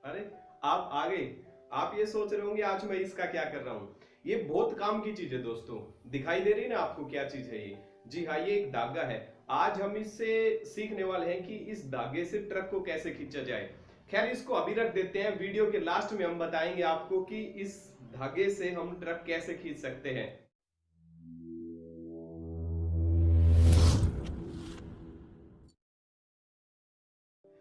अरे आप आ गए। आप ये सोच रहे होंगे आज मैं इसका क्या कर रहा हूँ। ये बहुत काम की चीज है दोस्तों। दिखाई दे रही है ना आपको क्या चीज है ये? जी हाँ, ये एक धागा है। आज हम इससे सीखने वाले हैं कि इस धागे से ट्रक को कैसे खींचा जाए। खैर इसको अभी रख देते हैं, वीडियो के लास्ट में हम बताएंगे आपको कि इस धागे से हम ट्रक कैसे खींच सकते हैं।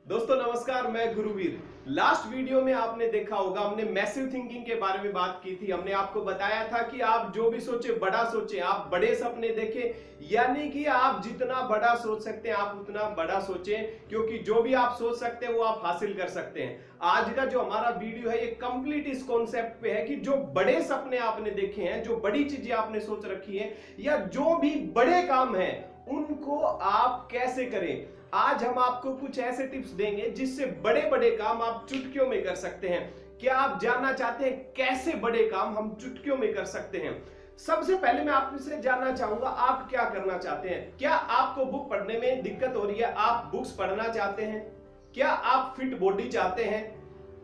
दोस्तों नमस्कार, मैं गुरुवीर। लास्ट वीडियो में आपने देखा होगा, हमने मैसिव थिंकिंग के बारे में बात की थी। हमने आपको बताया था कि आप जो भी सोचे बड़ा सोचें, आप बड़े सपने देखें, यानी कि आप जितना बड़ा सोच सकते हैं आप उतना बड़ा सोचें, क्योंकि जो भी आप सोच सकते हैं वो आप हासिल कर सकते हैं। आज का जो हमारा वीडियो है ये कंप्लीट इस कॉन्सेप्ट पे है कि जो बड़े सपने आपने देखे हैं, जो बड़ी चीजें आपने सोच रखी है, या जो भी बड़े काम है उनको आप कैसे करें। आज हम आपको कुछ ऐसे टिप्स देंगे जिससे बड़े बड़े काम आप चुटकियों में कर सकते हैं। क्या आप जानना चाहते हैं कैसे बड़े काम हम चुटकियों में कर सकते हैं? सबसे पहले मैं आपसे जानना चाहूंगा, आप क्या करना चाहते हैं? क्या आपको बुक पढ़ने में दिक्कत हो रही है? आप बुक्स पढ़ना चाहते हैं? क्या आप फिट बॉडी चाहते हैं?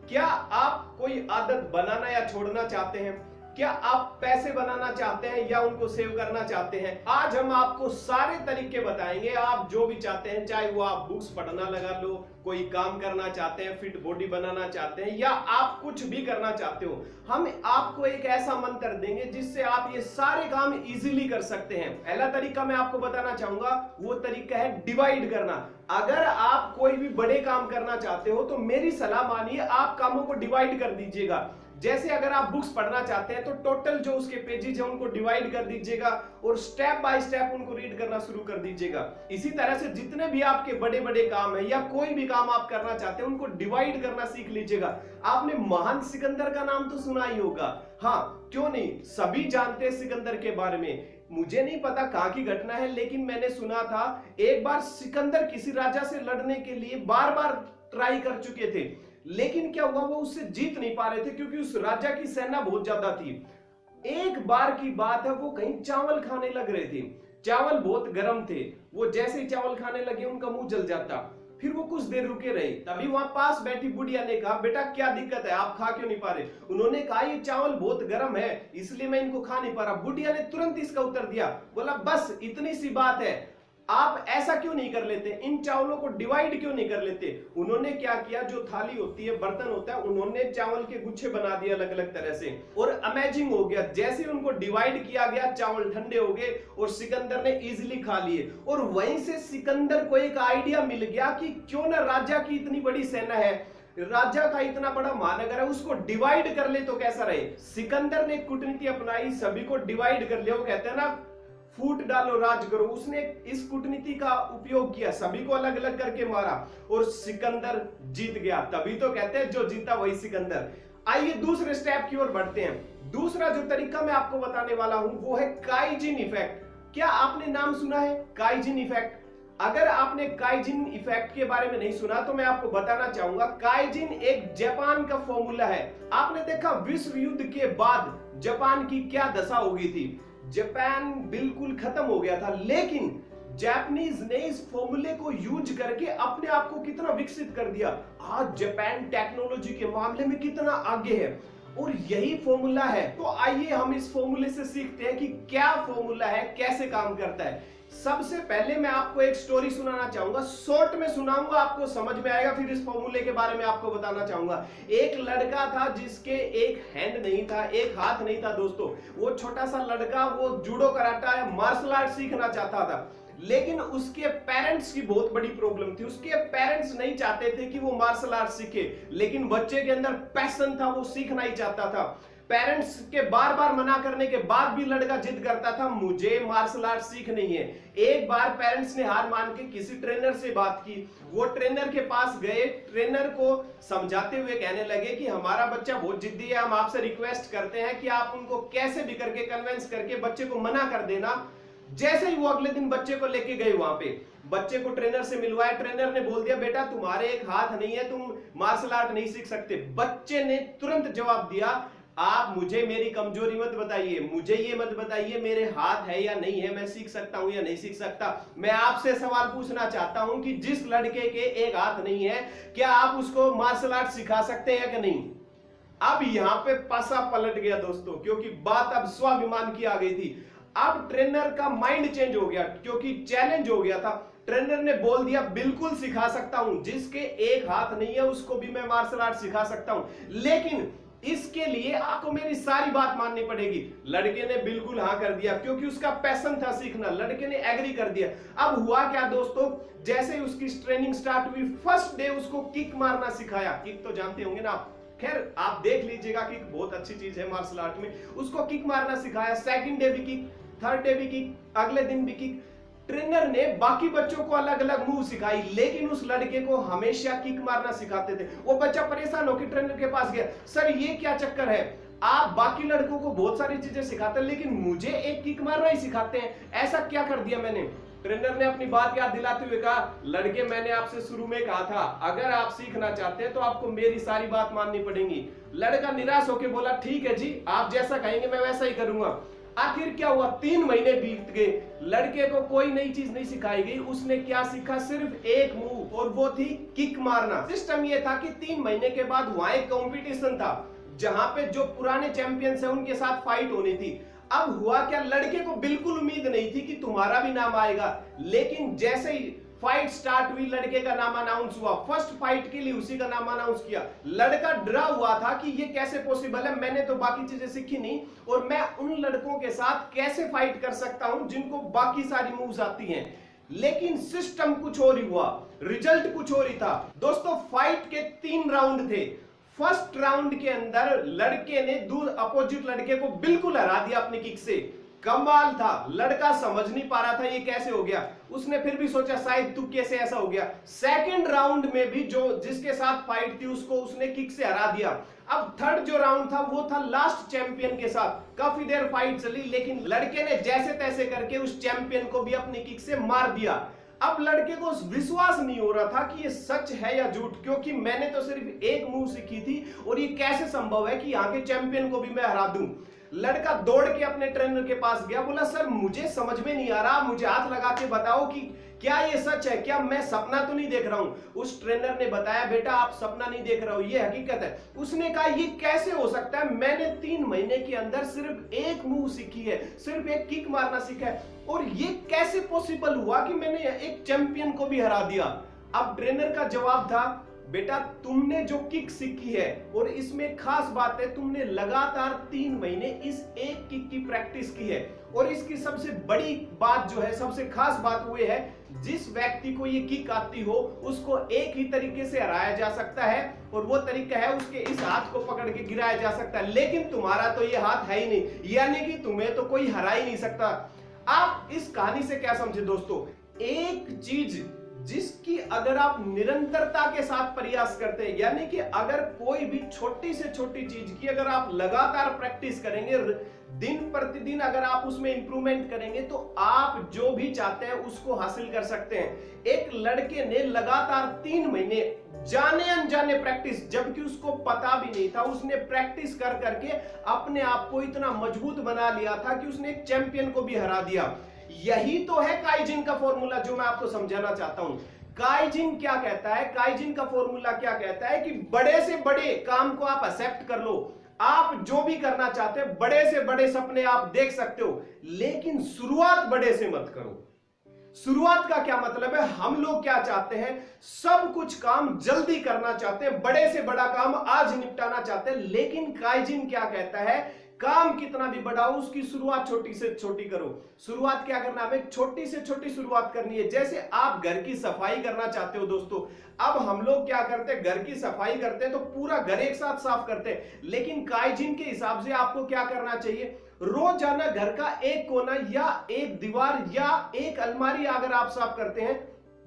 क्या आप कोई आदत बनाना या छोड़ना चाहते हैं? क्या आप पैसे बनाना चाहते हैं या उनको सेव करना चाहते हैं? आज हम आपको सारे तरीके बताएंगे। आप जो भी चाहते हैं, चाहे वो आप बुक्स पढ़ना लगा लो, कोई काम करना चाहते हैं, फिट बॉडी बनाना चाहते हैं, या आप कुछ भी करना चाहते हो, हम आपको एक ऐसा मंत्र देंगे जिससे आप ये सारे काम इजीली कर सकते हैं। पहला तरीका मैं आपको बताना चाहूंगा, वो तरीका है डिवाइड करना। अगर आप कोई भी बड़े काम करना चाहते हो तो मेरी सलाह मानिए, आप कामों को डिवाइड कर दीजिएगा। जैसे अगर आप बुक्स पढ़ना चाहते हैं तो टोटल जो उसके पेजेस है उनको डिवाइड कर दीजिएगा और स्टेप बाय स्टेप उनको रीड करना शुरू कर दीजिएगा। इसी तरह से जितने भी आपके बड़े बड़े काम है या कोई भी काम आप करना चाहते हैं उनको डिवाइड करना सीख लीजिएगा। आपने महान सिकंदर का नाम तो सुना ही होगा, हाँ क्यों नहीं, सभी जानते हैं सिकंदर के बारे में। मुझे नहीं पता कहां की घटना है, लेकिन मैंने सुना था एक बार सिकंदर किसी राजा से लड़ने के लिए बार बार ट्राई कर चुके थे, लेकिन क्या हुआ, वो उससे जीत नहीं पा रहे थे क्योंकि उस राजा की सेना बहुत ज्यादा थी। एक बार की बात है, वो कहीं चावल खाने लग रहे थे, चावल बहुत गर्म थे, वो जैसे ही चावल खाने लगे उनका मुंह जल जाता। फिर वो कुछ देर रुके रहे, तभी वहां पास बैठी बुढ़िया ने कहा, बेटा क्या दिक्कत है, आप खा क्यों नहीं पा रहे? उन्होंने कहा ये चावल बहुत गर्म है इसलिए मैं इनको खा नहीं पा रहा। बुढ़िया ने तुरंत इसका उत्तर दिया, बोला बस इतनी सी बात है, आप ऐसा क्यों नहीं कर लेते, इन चावलों को डिवाइड क्यों नहीं कर लेते? उन्होंने क्या किया, जो थाली होती है, बर्तन होता है, उन्होंने चावल के गुच्छे बना दिए अलग अलग तरह से, और अमेजिंग हो गया, जैसे उनको डिवाइड किया गया चावल ठंडे हो गए और सिकंदर ने इजीली खा लिए। और वहीं से सिकंदर को एक आइडिया मिल गया कि क्यों ना राजा की इतनी बड़ी सेना है, राजा का इतना बड़ा महानगर है, उसको डिवाइड कर ले तो कैसा रहे। सिकंदर ने कूटनीति अपनाई, सभी को डिवाइड कर लिया। वो कहते हैं ना, फूट डालो राज करो, उसने इस कूटनीति का उपयोग किया, सभी को अलग अलग करके मारा और सिकंदर जीत गया। तभी तो कहते हैं जो जीता वही सिकंदर। आइए दूसरे स्टेप की ओर बढ़ते हैं। दूसरा जो तरीका मैं आपको बताने वाला हूं वो है काइजिन इफेक्ट। क्या आपने नाम सुना है काइजिन इफेक्ट? अगर आपने काइजिन इफेक्ट के बारे में नहीं सुना तो मैं आपको बताना चाहूंगा। काइजिन एक जापान का फॉर्मूला है। आपने देखा विश्व युद्ध के बाद जापान की क्या दशा हो गई थी, जापान बिल्कुल खत्म हो गया था, लेकिन जापानीज ने इस फॉर्मूले को यूज करके अपने आप को कितना विकसित कर दिया। आज जापान टेक्नोलॉजी के मामले में कितना आगे है, और यही फॉर्मूला है। तो आइए हम इस फॉर्मूले से सीखते हैं कि क्या फॉर्मूला है, कैसे काम करता है। सबसे पहले मैं आपको एक स्टोरी सुनाना चाहूंगा, शॉर्ट में सुनाऊंगा, आपको समझ में आएगा, फिर इस फॉर्मूले के बारे में आपको बताना चाहूंगा। एक लड़का था जिसके एक हैंड नहीं था, एक हाथ नहीं था दोस्तों। वो छोटा सा लड़का, वो जूडो कराटा या मार्शल आर्ट सीखना चाहता था, लेकिन उसके पेरेंट्स की बहुत बड़ी प्रॉब्लम थी। उसके पेरेंट्स नहीं चाहते थे कि वो मार्शल आर्ट सीखे, लेकिन बच्चे के अंदर पैशन था, वो सीखना ही चाहता था। पेरेंट्स के बार बार मना करने के बाद भी लड़का जिद करता था, मुझे मार्शल आर्ट सीखनी है। एक बार पेरेंट्स ने हार मान के किसी ट्रेनर से बात की, वो ट्रेनर के पास गए, ट्रेनर को समझाते हुए कहने लगे कि हमारा बच्चा बहुत जिद्दी है, हम आपसे रिक्वेस्ट करते हैं कि आप उनको कैसे भी करके कन्विंस करके बच्चे को मना कर देना। जैसे ही वो अगले दिन बच्चे को लेके गए वहां पे, बच्चे को ट्रेनर से मिलवाया, ट्रेनर ने बोल दिया, बेटा तुम्हारे एक हाथ नहीं है, तुम मार्शल आर्ट नहीं सीख सकते। बच्चे ने तुरंत जवाब दिया, आप मुझे मेरी कमजोरी मत बताइए, मुझे ये मत बताइए मेरे हाथ है या नहीं है, मैं सीख सकता हूं या नहीं सीख सकता। मैं आपसे सवाल पूछना चाहता हूं कि जिस लड़के के एक हाथ नहीं है, क्या आप उसको मार्शल आर्ट सिखा सकते हैं कि नहीं? अब यहां पे पासा पलट गया दोस्तों, क्योंकि बात अब स्वाभिमान की आ गई थी। अब ट्रेनर का माइंड चेंज हो गया, क्योंकि चैलेंज हो गया था। ट्रेनर ने बोल दिया बिल्कुल सिखा सकता हूं, जिसके एक हाथ नहीं है उसको भी मैं मार्शल आर्ट सिखा सकता हूं, लेकिन इसके लिए आपको मेरी सारी बात माननी पड़ेगी। लड़के ने बिल्कुल हाँ कर दिया, क्योंकि उसका पैशन था सीखना। लड़के ने एग्री कर दिया। अब हुआ क्या दोस्तों, जैसे ही उसकी ट्रेनिंग स्टार्ट हुई, फर्स्ट डे उसको किक मारना सिखाया। किक तो जानते होंगे ना आप, खैर आप देख लीजिएगा, किक बहुत अच्छी चीज है मार्शल आर्ट में। उसको किक मारना सिखाया। सेकंड डे भी किक, थर्ड डे भी किक, अगले दिन भी किक। ट्रेनर ने बाकी बच्चों को अलग अलग मूव सिखाई, लेकिन उस लड़के को हमेशा किक मारना सिखाते थे। वो बच्चा परेशान होकर ट्रेनर के पास गया, सर ये क्या चक्कर है, आप बाकी लड़कों को बहुत सारी चीजें सिखाते हैं लेकिन मुझे एक किक मारना ही सिखाते हैं, ऐसा क्या कर दिया मैंने? ट्रेनर ने अपनी बात याद दिलाते हुए कहा, लड़के मैंने आपसे शुरू में कहा था, अगर आप सीखना चाहते हैं तो आपको मेरी सारी बात माननी पड़ेगी। लड़का निराश होकर बोला, ठीक है जी, आप जैसा कहेंगे मैं वैसा ही करूंगा। आखिर क्या हुआ, 3 महीने बीत गए, लड़के को कोई नई चीज नहीं सिखाई गई। उसने क्या सीखा, सिर्फ एक मूव, और वो थी किक मारना। सिस्टम ये था कि 3 महीने के बाद वहां एक कंपटीशन था, जहां पे जो पुराने चैंपियंस हैं उनके साथ फाइट होनी थी। अब हुआ क्या, लड़के को बिल्कुल उम्मीद नहीं थी कि तुम्हारा भी नाम आएगा, लेकिन जैसे ही फाइट स्टार्ट हुई, लड़के का नाम अनाउंस हुआ। फर्स्ट फाइट के लिए उसी का नाम अनाउंस किया। लड़का डरा हुआ था कि ये कैसे पॉसिबल है, मैंने तो बाकी चीजें सीखी नहीं, और मैं उन लड़कों के साथ कैसे फाइट कर सकता हूं जिनको बाकी सारी मूव्स आती हैं। लेकिन सिस्टम कुछ और ही हुआ, रिजल्ट कुछ और ही था दोस्तों। फाइट के 3 राउंड थे। फर्स्ट राउंड के अंदर लड़के ने अपोजिट लड़के को बिल्कुल हरा दिया अपनी किक से। कमाल था, लड़का समझ नहीं पा रहा था ये कैसे हो गया। उसने फिर भी सोचा शायद तू कैसे ऐसा हो गया। सेकंड राउंड में भी जो जिसके साथ फाइट थी उसको उसने किक से हरा दिया। अब थर्ड जो राउंड था वो था लास्ट चैंपियन के साथ। काफी देर फाइट चली, लेकिन लड़के ने जैसे तैसे करके उस चैंपियन को भी अपनी किक से मार दिया। अब लड़के को विश्वास नहीं हो रहा था कि ये सच है या झूठ, क्योंकि मैंने तो सिर्फ एक मूव सीखी थी और ये कैसे संभव है कि यहाँ के चैंपियन को भी मैं हरा दूं। लड़का दौड़ के अपने ट्रेनर के पास गया, बोला सर मुझे समझ में नहीं आ रहा, मुझे हाथ लगा के बताओ कि क्या ये सच है, क्या मैं सपना तो नहीं देख रहा हूं। उस ट्रेनर ने बताया, बेटा आप सपना नहीं देख रहे हो, ये हकीकत है। उसने कहा ये कैसे हो सकता है, मैंने 3 महीने के अंदर सिर्फ एक मूव सीखी है, सिर्फ एक किक मारना सीखा है, और ये कैसे पॉसिबल हुआ कि मैंने एक चैंपियन को भी हरा दिया। अब ट्रेनर का जवाब था, बेटा तुमने जो किक सीखी है, और इसमें खास बात है तुमने लगातार 3 महीने इस एक किक की प्रैक्टिस की है। और इसकी सबसे बड़ी बात जो है, सबसे खास बात वो है, जिस व्यक्ति को ये किक आती हो उसको एक ही तरीके से हराया जा सकता है, और वो तरीका है उसके इस हाथ को पकड़ के गिराया जा सकता है। लेकिन तुम्हारा तो ये हाथ है ही नहीं, यानी कि तुम्हें तो कोई हरा ही नहीं सकता। आप इस कहानी से क्या समझे दोस्तों, एक चीज जिसकी अगर आप निरंतरता के साथ प्रयास करते हैं, यानी कि अगर कोई भी छोटी से छोटी चीज की अगर आप लगातार प्रैक्टिस करेंगे, दिन प्रतिदिन अगर आप उसमें इंप्रूवमेंट करेंगे, तो आप जो भी चाहते हैं उसको हासिल कर सकते हैं। एक लड़के ने लगातार 3 महीने जाने अनजाने प्रैक्टिस, जबकि उसको पता भी नहीं था, उसने प्रैक्टिस कर करके अपने आप को इतना मजबूत बना लिया था कि उसने एक चैंपियन को भी हरा दिया। यही तो है काइजिन का फॉर्मूला, जो मैं आपको समझाना चाहता हूं। काइजिन क्या कहता है, काइजिन का फॉर्मूला क्या कहता है कि बड़े से बड़े काम को आप एक्सेप्ट कर लो। आप जो भी करना चाहते हैं, बड़े से बड़े सपने आप देख सकते हो, लेकिन शुरुआत बड़े से मत करो। शुरुआत का क्या मतलब है, हम लोग क्या चाहते हैं, सब कुछ काम जल्दी करना चाहते हैं, बड़े से बड़ा काम आज निपटाना चाहते हैं। लेकिन काइजिन क्या कहता है, काम कितना भी बड़ा हो उसकी शुरुआत छोटी से छोटी करो। शुरुआत क्या करना है, छोटी से छोटी शुरुआत करनी है। जैसे आप घर की सफाई करना चाहते हो दोस्तों, अब हम लोग क्या करते हैं, घर की सफाई करते हैं तो पूरा घर एक साथ साफ करते हैं, लेकिन काइजिन के हिसाब से आपको क्या करना चाहिए, रोजाना घर का एक कोना या एक दीवार या एक अलमारी अगर आप साफ करते हैं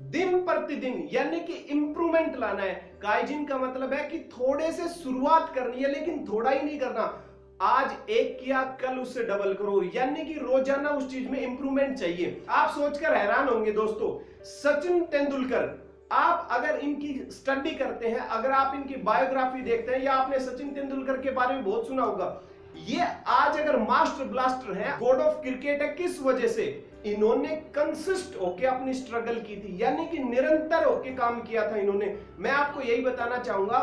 दिन प्रतिदिन, यानी कि इंप्रूवमेंट लाना है। काइजिन का मतलब है कि थोड़े से शुरुआत करनी है, लेकिन थोड़ा ही नहीं करना। आज एक किया, कल उससे डबल करो, यानी कि रोजाना उस चीज में इंप्रूवमेंट चाहिए। आप सोचकर हैरान होंगे दोस्तों, सचिन तेंदुलकर आप अगर इनकी स्टडी करते हैं, अगर आप इनकी बायोग्राफी देखते हैं, या आपने सचिन तेंदुलकर के बारे में बहुत सुना होगा, ये आज अगर मास्टर ब्लास्टर हैं, गॉड ऑफ क्रिकेट है, किस वजह से? इन्होंने कंसिस्ट होके अपनी स्ट्रगल की थी, यानी कि निरंतर होके काम किया था इन्होंने। मैं आपको यही बताना चाहूंगा,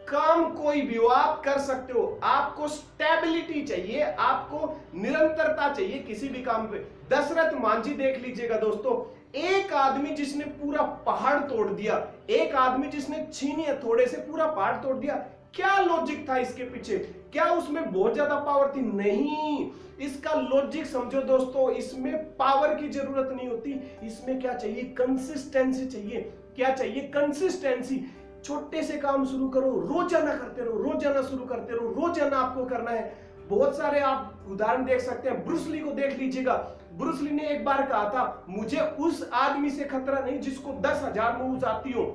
काम कोई भी हो आप कर सकते हो, आपको स्टेबिलिटी चाहिए, आपको निरंतरता चाहिए किसी भी काम पे। दशरथ मांझी देख लीजिएगा दोस्तों, एक आदमी जिसने पूरा पहाड़ तोड़ दिया, एक आदमी जिसने छीनी हथौड़े से पूरा पहाड़ तोड़ दिया। क्या लॉजिक था इसके पीछे? क्या उसमें बहुत ज्यादा पावर थी? नहीं, इसका लॉजिक समझो दोस्तों, इसमें पावर की जरूरत नहीं होती, इसमें क्या चाहिए? कंसिस्टेंसी चाहिए। क्या चाहिए? कंसिस्टेंसी। छोटे से काम शुरू करो, रोजाना करते रहो, रोजाना शुरू करते रहो, रोजाना आपको करना है। बहुत सारे आप उदाहरण देख सकते हैं, ब्रूस ली को देख लीजिएगा। ब्रूस ली ने एक बार कहा था, मुझे उस आदमी से खतरा नहीं जिसको 10,000 मूव्स आती हो,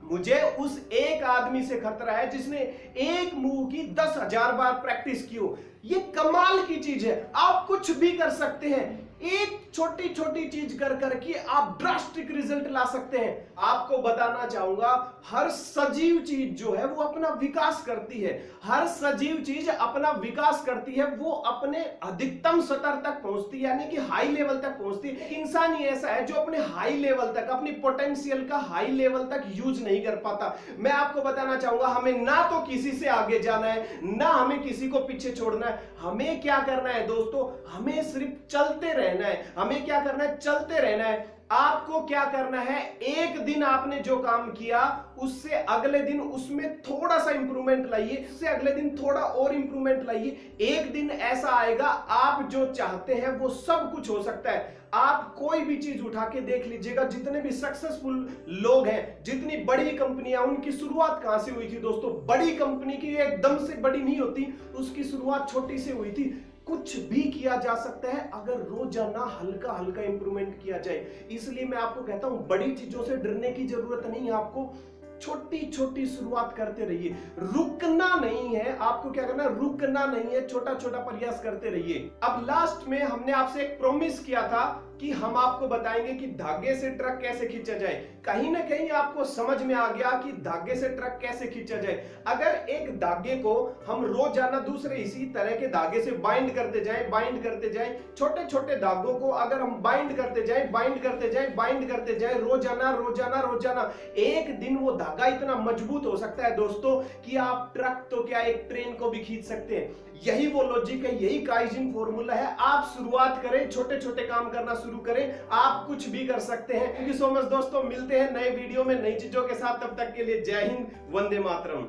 मुझे उस एक आदमी से खतरा है जिसने एक मूव की 10,000 बार प्रैक्टिस की हो। ये कमाल की चीज है, आप कुछ भी कर सकते हैं, एक छोटी छोटी चीज कर करके आप ड्रास्टिक रिजल्ट ला सकते हैं। आपको बताना चाहूंगा, हर सजीव चीज जो है वो अपना विकास करती है, हर सजीव चीज अपना विकास करती है, वो अपने अधिकतम स्तर तक पहुंचती है, यानी कि हाई लेवल तक पहुंचती है। इंसान ही ऐसा है जो अपने हाई लेवल तक, अपनी पोटेंशियल का हाई लेवल तक यूज नहीं कर पाता। मैं आपको बताना चाहूंगा, हमें ना तो किसी से आगे जाना है, ना हमें किसी को पीछे छोड़ना है। हमें क्या करना है दोस्तों? हमें सिर्फ चलते रहना है। हमें क्या करना है? चलते रहना है। आपको क्या करना है? एक दिन आपने जो काम किया, उससे अगले दिन उसमें थोड़ा सा इंप्रूवमेंट लाइए, उससे अगले दिन थोड़ा और इंप्रूवमेंट लाइए। एक दिन ऐसा आएगा, आप जो चाहते हैं वो सब कुछ हो सकता है। आप कोई भी चीज उठा के देख लीजिएगा, जितने भी सक्सेसफुल लोग हैं, जितनी बड़ी कंपनियां, उनकी शुरुआत कहां से हुई थी दोस्तों? बड़ी कंपनी की एकदम से बड़ी नहीं होती, उसकी शुरुआत छोटी से हुई थी। कुछ भी किया जा सकता है अगर रोजाना हल्का हल्का इंप्रूवमेंट किया जाए। इसलिए मैं आपको कहता हूं, बड़ी चीजों से डरने की जरूरत नहीं है, आपको छोटी छोटी शुरुआत करते रहिए, रुकना नहीं है। आपको क्या करना है? रुकना नहीं है, छोटा छोटा प्रयास करते रहिए। अब लास्ट में हमने आपसे एक प्रॉमिस किया था कि हम आपको बताएंगे कि धागे से ट्रक कैसे खींचा जाए। कहीं ना कहीं आपको समझ में आ गया कि धागे से ट्रक कैसे खींचा जाए। अगर एक धागे को हम रोजाना दूसरे इसी तरह के धागे से बाइंड करते जाएं, बाइंड करते जाएं, छोटे छोटे धागों को अगर हम बाइंड करते जाएं, बाइंड करते जाएं, बाइंड करते जाएं, रोजाना रोजाना रोजाना, एक दिन वो धागा इतना मजबूत हो सकता है दोस्तों कि आप ट्रक तो क्या, एक ट्रेन को भी खींच सकते हैं। यही वो लॉजिक है, यही काइजिन फॉर्मूला है। आप शुरुआत करें, छोटे छोटे काम करना शुरू करें, आप कुछ भी कर सकते हैं। थैंक यू सो मच दोस्तों, मिलते हैं नए वीडियो में नई चीजों के साथ। तब तक के लिए जय हिंद, वंदे मातरम।